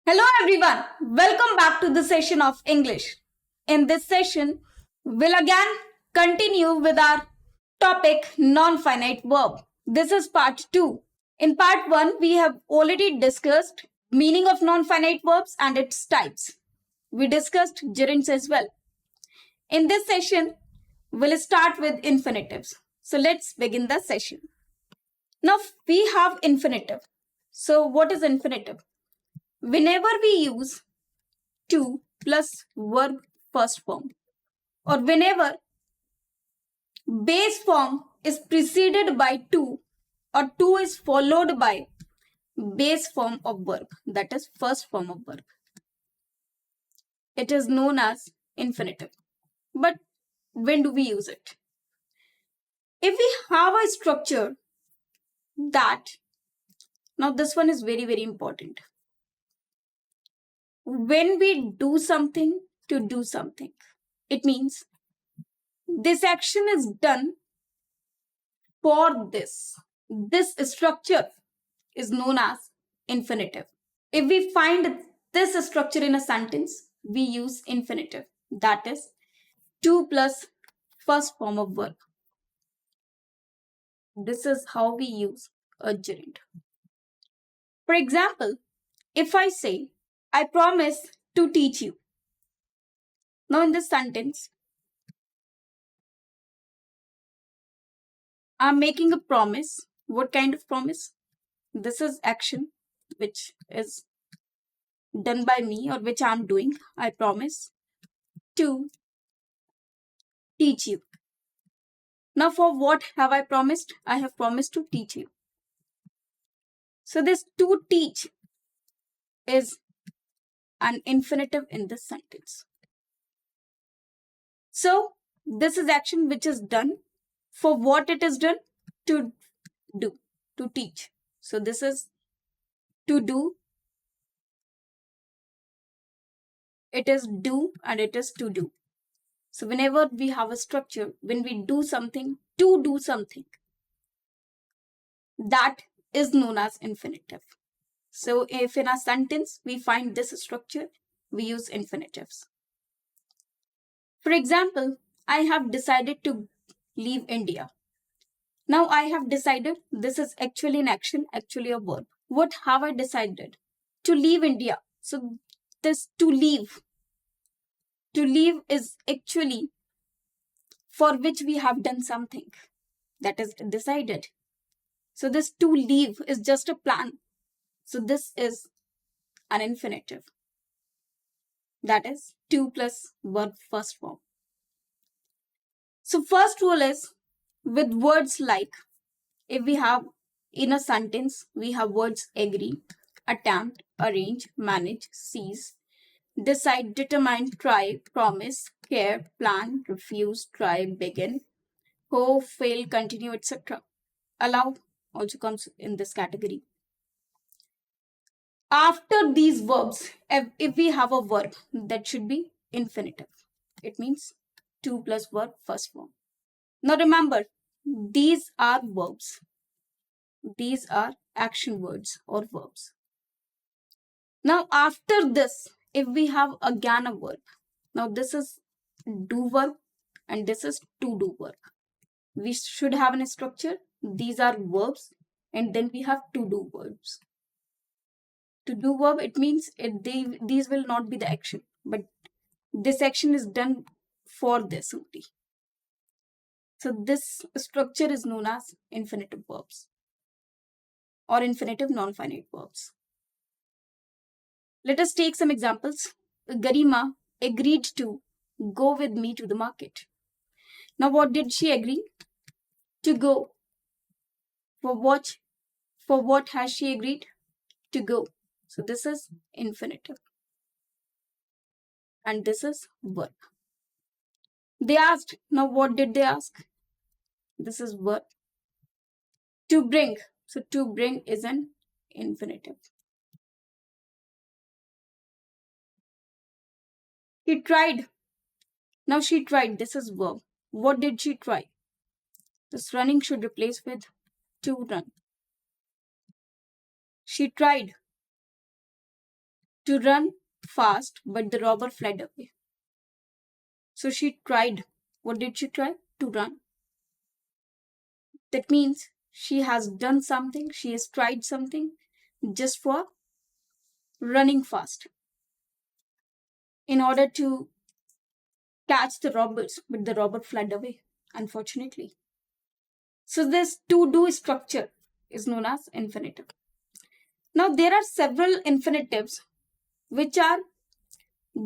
Hello everyone, welcome back to the session of English. In this session, we'll again continue with our topic non-finite verb. This is part 2. In part 1, we have already discussed meaning of non-finite verbs and its types. We discussed gerunds as well. In this session, we'll start with infinitives. So let's begin the session. Now we have infinitive. So what is infinitive? Whenever we use to plus verb first form, or whenever base form is preceded by to, or to is followed by base form of verb, that is first form of verb, it is known as infinitive. But when do we use it? If we have a structure that, now this one is very, very important. When we do something to do something, it means this action is done for this. This structure is known as infinitive. If we find this structure in a sentence, we use infinitive. That is to plus first form of verb. This is how we use a gerund. For example, if I say, I promise to teach you. Now in this sentence, I'm making a promise. What kind of promise? This is action which is done by me or which I'm doing. I promise to teach you. Now for what have I promised? I have promised to teach you. So this to teach is an infinitive in this sentence. So this is action which is done for what it is done, to do, to teach. So this is to do, it is do, and it is to do. So whenever we have a structure, when we do something to do something, that is known as infinitive. So if in a sentence we find this structure, we use infinitives. For example, I have decided to leave India. Now I have decided, this is actually an action, actually a verb. What have I decided? To leave India. So this to leave is actually for which we have done something, that is decided. So this to leave is just a plan. So this is an infinitive. That is to plus verb first form. So first rule is with words like, if we have in a sentence, we have words agree, attempt, arrange, manage, seize, decide, determine, try, promise, care, plan, refuse, try, begin, hope, fail, continue, etc. Allow also comes in this category. After these verbs, if we have a verb, that should be infinitive. It means to plus verb first form. Now remember, these are verbs. These are action words or verbs. Now after this, if we have again a verb, now this is do verb and this is to do verb. We should have a structure. These are verbs and then we have to do verbs. To do verb, it means these will not be the action, but this action is done for this only. So this structure is known as infinitive verbs or infinitive non-finite verbs. Let us take some examples. Garima agreed to go with me to the market. Now what did she agree? To go. For what has she agreed? To go. So this is infinitive. And this is verb. They asked. Now what did they ask? This is verb. To bring. So to bring is an infinitive. He tried. Now she tried. This is verb. What did she try? This running should replace with to run. She tried to run fast, but the robber fled away. So she tried. What did she try? To run. That means she has done something, she has tried something just for running fast in order to catch the robbers, but the robber fled away, unfortunately. So this to do structure is known as infinitive. Now there are several infinitives which are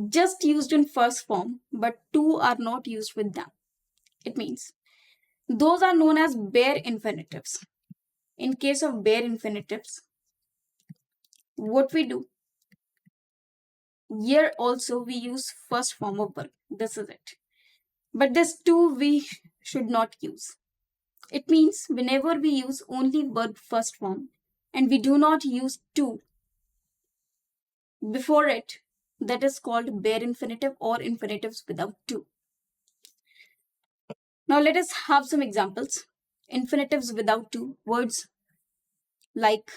just used in first form, but to are not used with them. It means those are known as bare infinitives. In case of bare infinitives, what we do, here also we use first form of verb. This is it. But this to we should not use. It means whenever we use only verb first form and we do not use to before it, that is called bare infinitive or infinitives without to. Now let us have some examples. Infinitives without to, words like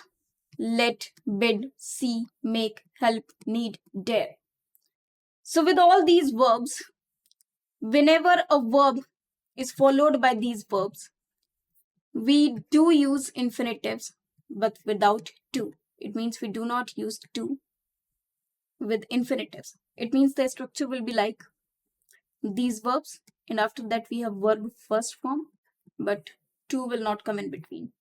let, bid, see, make, help, need, dare. So with all these verbs, whenever a verb is followed by these verbs, we do use infinitives but without to. It means we do not use to with infinitives. It means the structure will be like these verbs, and after that we have verb first form, but to will not come in between.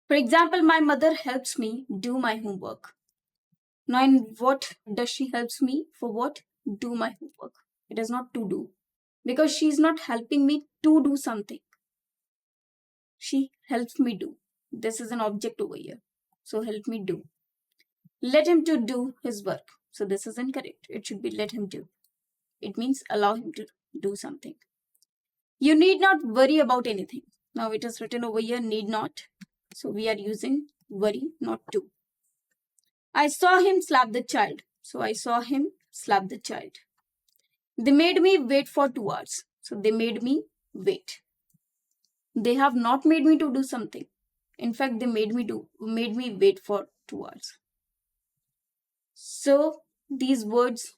For example, my mother helps me do my homework. Now in what does she helps me? For what? Do my homework. It is not to do, because she is not helping me to do something. She helps me do. This is an object over here. So help me do. Let him to do his work. So this is incorrect. It should be let him do. It means allow him to do something. You need not worry about anything. Now it is written over here, need not. So we are using worry, not to. I saw him slap the child. So I saw him slap the child. They made me wait for 2 hours. So they made me wait. They have not made me to do something. In fact, they made me wait for 2 hours. So these words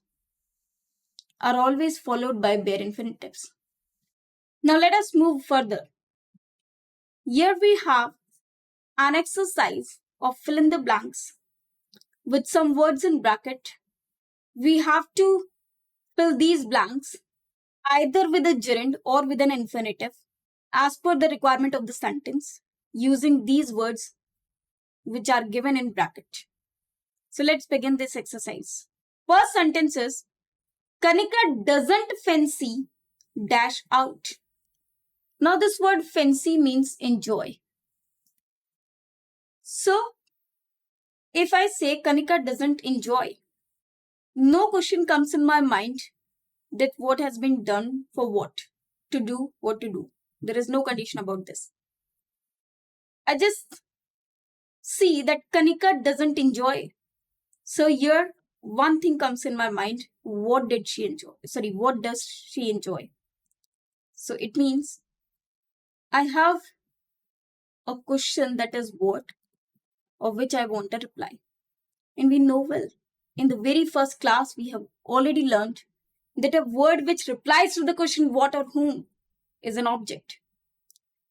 are always followed by bare infinitives. Now let us move further. Here we have an exercise of fill in the blanks with some words in bracket. We have to fill these blanks either with a gerund or with an infinitive as per the requirement of the sentence using these words which are given in bracket. So let's begin this exercise. First sentence is, Kanika doesn't fancy dash out. Now this word fancy means enjoy. So if I say Kanika doesn't enjoy, no question comes in my mind that what has been done for what, to do what to do. There is no condition about this. I just see that Kanika doesn't enjoy. So here one thing comes in my mind, what did she enjoy? Sorry, what does she enjoy? So it means I have a question that is what, of which I want a reply. And we know well, in the very first class, we have already learned that a word which replies to the question what or whom is an object.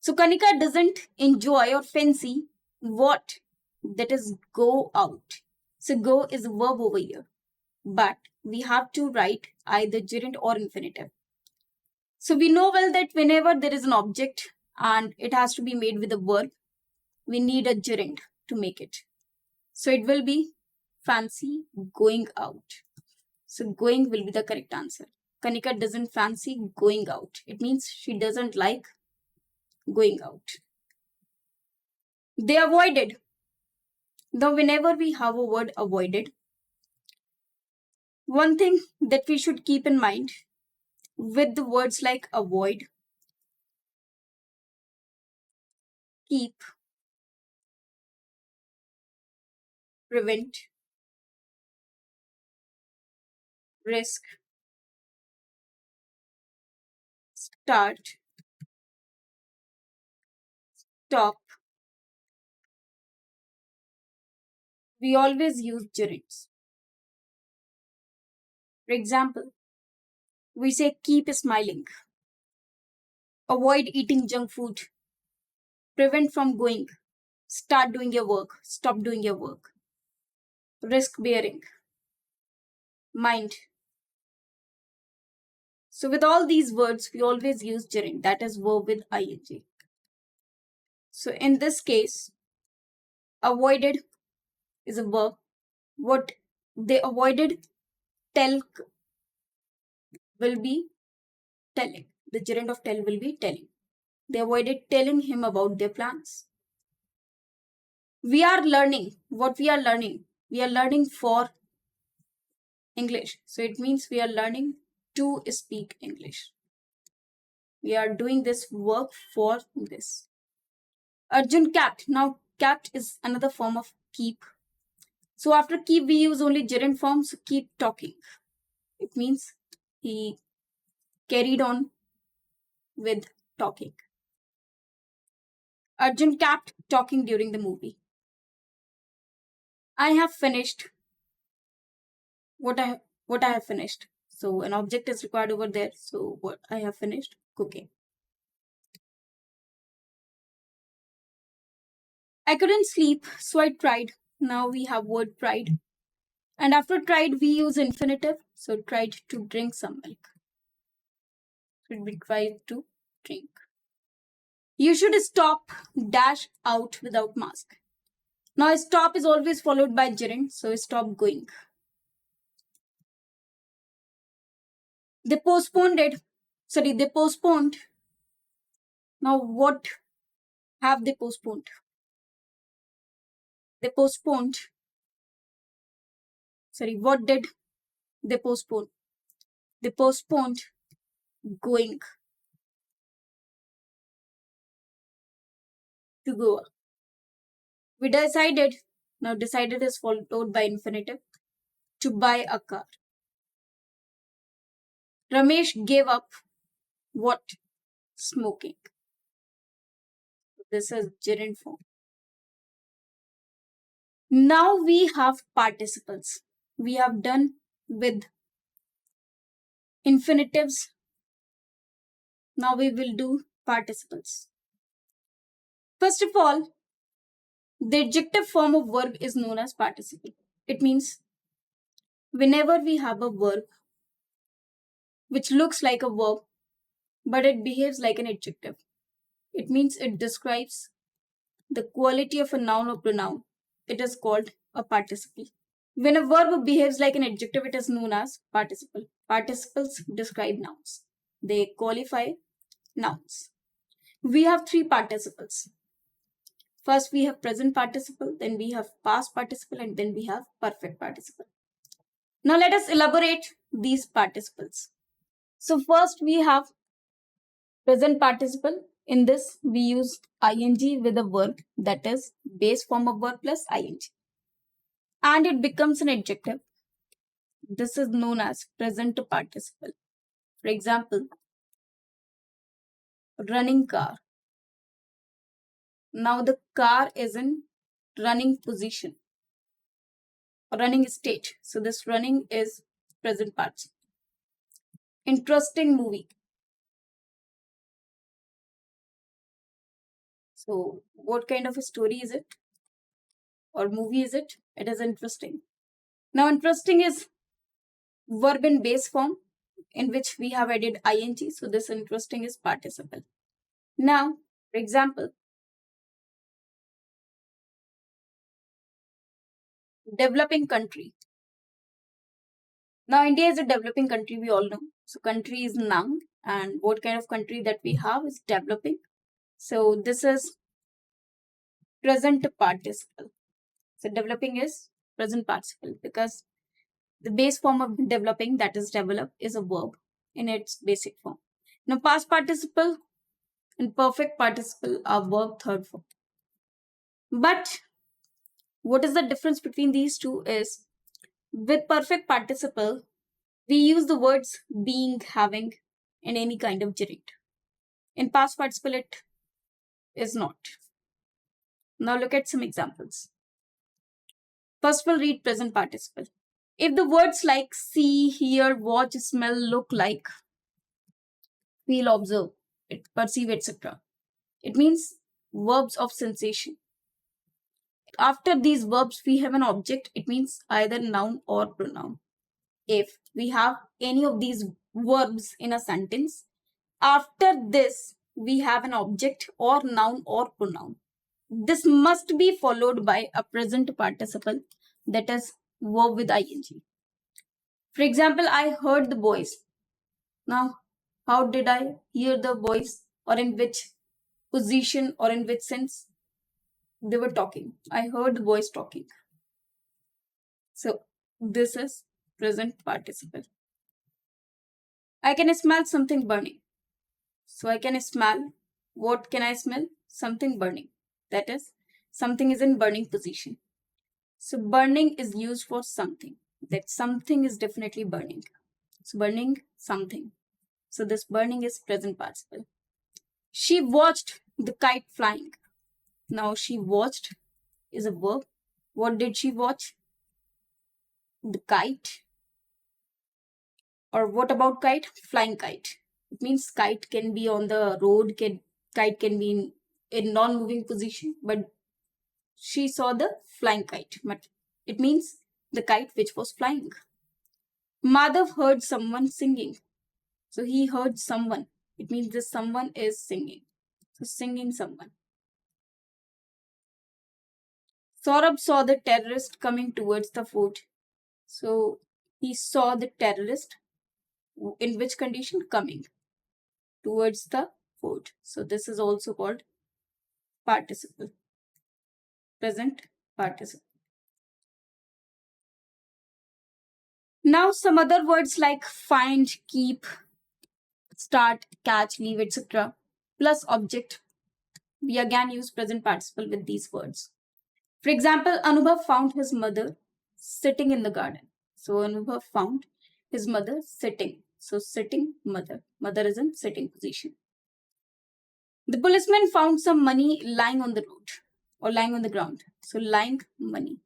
So Kanika doesn't enjoy or fancy what, that is go out. So go is a verb over here, but we have to write either gerund or infinitive. So we know well that whenever there is an object and it has to be made with a verb, we need a gerund to make it. So it will be fancy going out. So going will be the correct answer. Kanika doesn't fancy going out. It means she doesn't like going out. They avoided. Now whenever we have a word avoided, one thing that we should keep in mind with the words like avoid, keep, prevent, risk, start, stop, we always use gerunds. For example, we say keep smiling, avoid eating junk food, prevent from going, start doing your work, stop doing your work, risk bearing, mind. So with all these words, we always use gerund, that is verb with ing. So in this case, avoided is a verb. What they avoided, tell will be telling. The gerund of tell will be telling. They avoided telling him about their plans. We are learning. What we are learning? We are learning for English. So it means we are learning to speak English. We are doing this work for this. Arjun capped. Now capped is another form of keep. So after keep, we use only gerund form. So keep talking. It means he carried on with talking. Arjun kept talking during the movie. I have finished what I have finished. So an object is required over there. So what I have finished cooking. I couldn't sleep, so I tried. Now we have word tried. And after tried, we use infinitive. So tried to drink some milk. Should be tried to drink. You should stop dash out without mask. Now stop is always followed by gerund, so stop going. They postponed it. Sorry, they postponed. Now what have they postponed? They postponed. Sorry, what did they postpone? They postponed going to Goa. We decided, now decided is followed by infinitive, to buy a car. Ramesh gave up what? Smoking. This is gerund form. Now we have participles. We have done with infinitives. Now we will do participles. First of all, the adjective form of verb is known as participle. It means whenever we have a verb which looks like a verb but it behaves like an adjective, it means it describes the quality of a noun or pronoun. It is called a participle. When a verb behaves like an adjective, it is known as participle. Participles describe nouns. They qualify nouns. We have three participles. First, we have present participle, then we have past participle, and then we have perfect participle. Now, let us elaborate these participles. So, first we have present participle. In this, we use ing with a verb, that is base form of verb plus ing. And it becomes an adjective. This is known as present participle. For example, running car. Now the car is in running position, running state. So this running is present participle. Interesting movie. So what kind of a story is it? Or movie is it? It is interesting. Now interesting is verb in base form in which we have added ing. So this interesting is participle. Now, for example, developing country. Now, India is a developing country, we all know. So, country is noun, and what kind of country that we have is developing. So, this is present participle. So, developing is present participle because the base form of developing, that is develop, is a verb in its basic form. Now, past participle and perfect participle are verb third form. But what is the difference between these two is with perfect participle, we use the words being, having, and any kind of gerund. In past participle, it is not. Now look at some examples. First we'll read present participle. If the words like see, hear, watch, smell, look like, feel, observe, perceive, etc., it means verbs of sensation. After these verbs, we have an object. It means either noun or pronoun. If we have any of these verbs in a sentence, after this, we have an object or noun or pronoun. This must be followed by a present participle, that is verb with ing. For example, I heard the voice. Now, how did I hear the voice, or in which position or in which sense they were talking? I heard the voice talking. So, this is present participle. I can smell something burning. So, I can smell. What can I smell? Something burning. That is, something is in burning position. So, burning is used for something. That something is definitely burning. So, burning something. So, this burning is present participle. She watched the kite flying. Now, she watched is a verb. What did she watch? The kite. Or what about kite? Flying kite. It means kite can be on the road, kite can be in non-moving position, but she saw the flying kite. But it means the kite which was flying. Madhav heard someone singing. So he heard someone. It means this someone is singing. So singing someone. Saurabh saw the terrorist coming towards the fort. So he saw the terrorist. In which condition? Coming towards the fort. So this is also called participle. Present participle. Now some other words like find, keep, start, catch, leave, etc. plus object. We again use present participle with these words. For example, Anubhav found his mother sitting in the garden. So Anubhav found his mother sitting. So sitting, mother. Mother is in sitting position. The policeman found some money lying on the road or lying on the ground. So lying, money.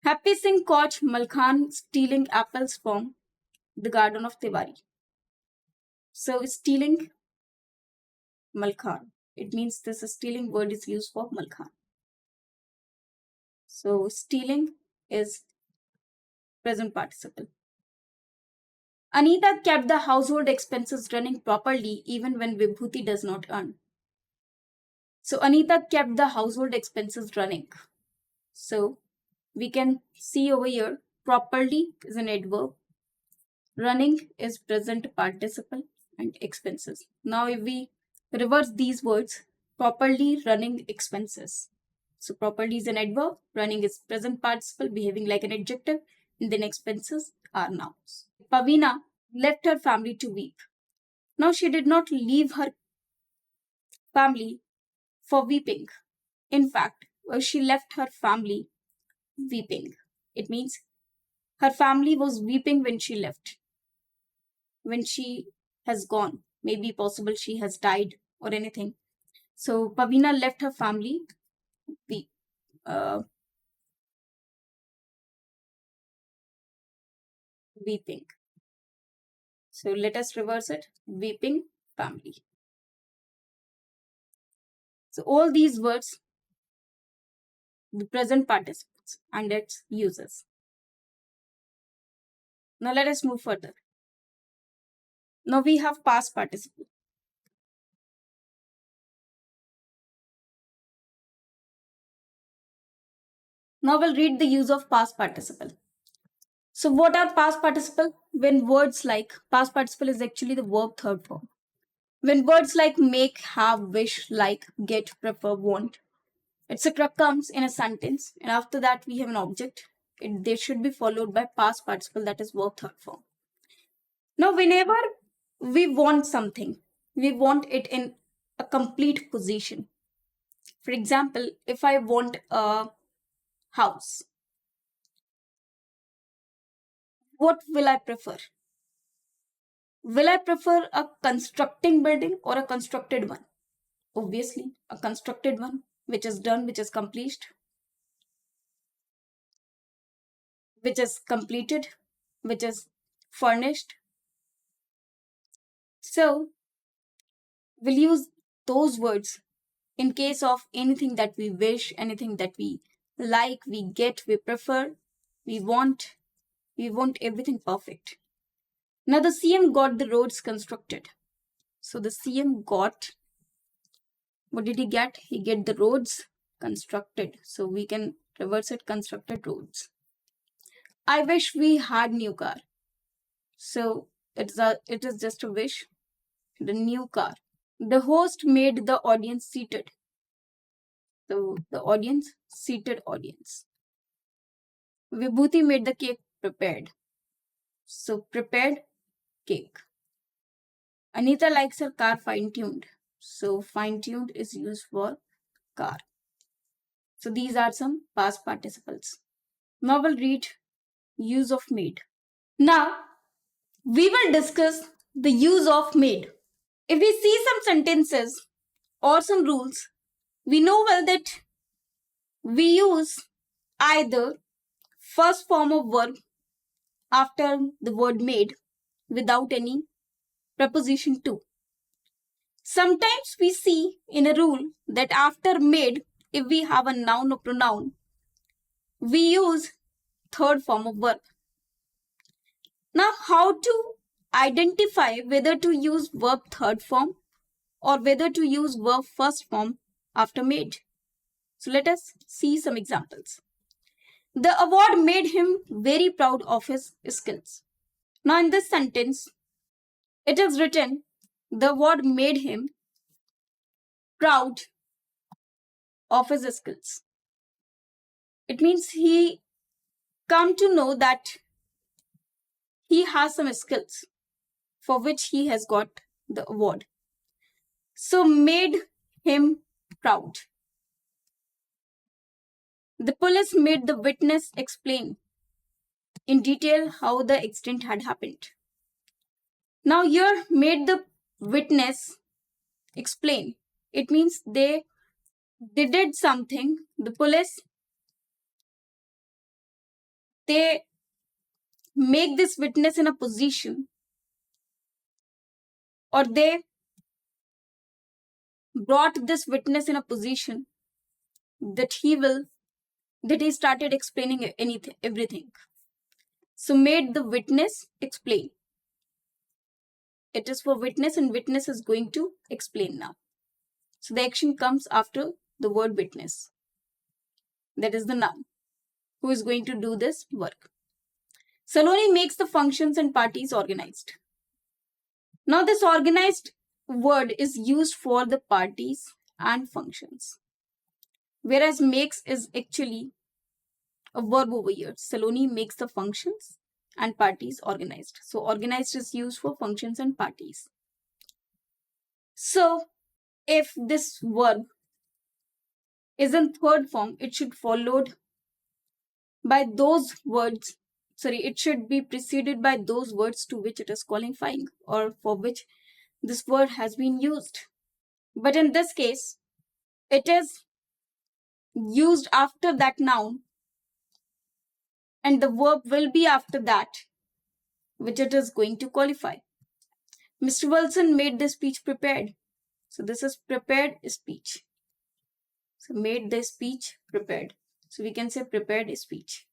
Happy Singh caught Malkhan stealing apples from the garden of Tiwari. So stealing, Malkhan. It means this stealing word is used for Malkhan. So stealing is present participle. Anita kept the household expenses running properly even when Vibhuti does not earn. So Anita kept the household expenses running. So we can see over here, properly is an adverb. Running is present participle and expenses. Now if we reverse these words, properly running expenses. So properly is an adverb, running is present participle behaving like an adjective, and then expenses are nouns. Pavina left her family to weep. Now she did not leave her family for weeping. In fact, she left her family weeping. It means her family was weeping when she left. When she has gone, maybe possible she has died or anything. So Pavina left her family weeping. So let us reverse it. Weeping family. So all these words, the present participles and its uses. Now let us move further. Now we have past participle. Now we'll read the use of past participle. So what are past participle? When words like, past participle is actually the verb third form. When words like make, have, wish, like, get, prefer, want, etc. comes in a sentence, and after that we have an object, they should be followed by past participle, that is verb third form. Now whenever we want something, we want it in a complete position. For example, if I want a house, what will I prefer? Will I prefer a constructing building or a constructed one? Obviously, a constructed one, which is done, which is complete. which is completed, which is furnished. So we'll use those words in case of anything that we wish, anything that we like, we get, we prefer, we want everything perfect. Now the CM got the roads constructed. So the CM got, what did he get? He get the roads constructed. So we can reverse it, constructed roads. I wish we had new car. So it is just a wish, the new car. The host made the audience seated. So the audience, seated audience. Vibhuti made the cake prepared. So prepared cake. Anita likes her car fine-tuned. So fine-tuned is used for car. So these are some past participles. Now we'll read use of made. Now we will discuss the use of made. If we see some sentences or some rules, we know well that we use either first form of verb after the word made without any preposition to. Sometimes we see in a rule that after made, if we have a noun or pronoun, we use third form of verb. Now, how to identify whether to use verb third form or whether to use verb first form after made? So let us see some examples. The award made him very proud of his skills. Now in this sentence, it is written, the award made him proud of his skills. It means he come to know that he has some skills for which he has got the award. So made him proud. The police made the witness explain in detail how the accident had happened. Now here made the witness explain. It means they did something. The police, they make this witness in a position, or they brought this witness in a position that he started explaining everything. So made the witness explain. It is for witness and witness is going to explain now. So the action comes after the word witness. That is the noun. Who is going to do this work? Saloni makes the functions and parties organized. Now this organized word is used for the parties and functions. Whereas makes is actually a verb over here. Saloni makes the functions and parties organized. So organized is used for functions and parties. So if this verb is in third form, it should followed by those words. It should be preceded by those words to which it is qualifying or for which this word has been used. But in this case, it is used after that noun and the verb will be after that which it is going to qualify. Mr. Wilson made the speech prepared. So this is prepared speech. So made the speech prepared. So we can say prepared speech.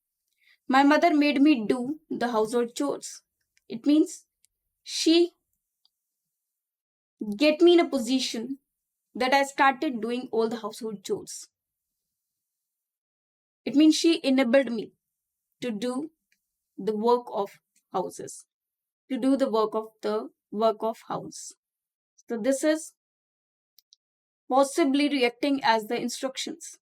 My mother made me do the household chores. It means she get me in a position that I started doing all the household chores. It means she enabled me to do the work of houses, to do the work of house. So this is possibly reacting as the instructions.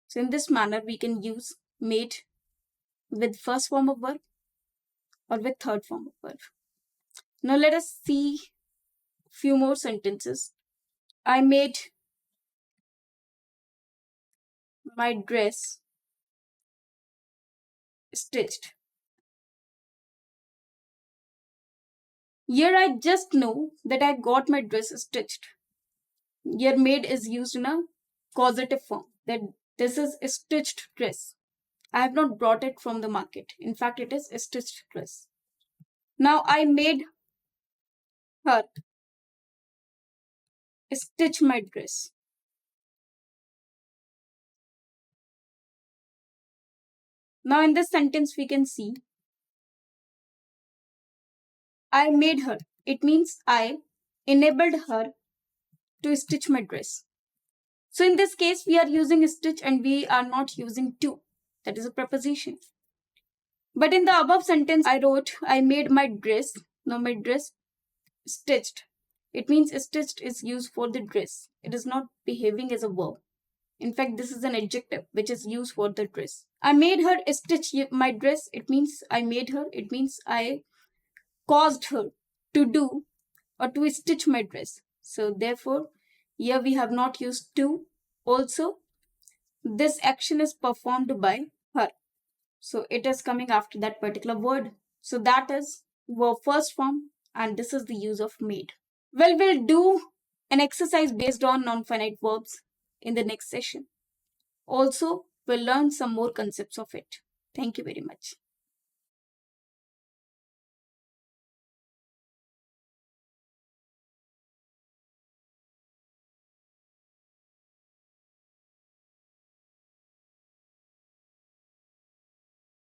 So in this manner, we can use made with first form of verb or with third form of verb. Now let us see few more sentences. I made my dress stitched. Here I just know that I got my dress stitched. Here made is used in a causative form, that this is a stitched dress. I have not brought it from the market. In fact, it is a stitched dress. Now I made her stitch my dress. Now in this sentence we can see I made her. It means I enabled her to stitch my dress. So in this case we are using stitch and we are not using to. That is a preposition. But in the above sentence I wrote I made my dress. Now my dress stitched. It means stitched is used for the dress. It is not behaving as a verb. In fact, this is an adjective which is used for the dress. I made her stitch my dress. It means I made her. It means I caused her to do or to stitch my dress. So therefore, here we have not used to. Also, this action is performed by her. So it is coming after that particular word. So that is verb first form, and this is the use of made. Well, we'll do an exercise based on non-finite verbs in the next session. Also, we'll learn some more concepts of it. Thank you very much.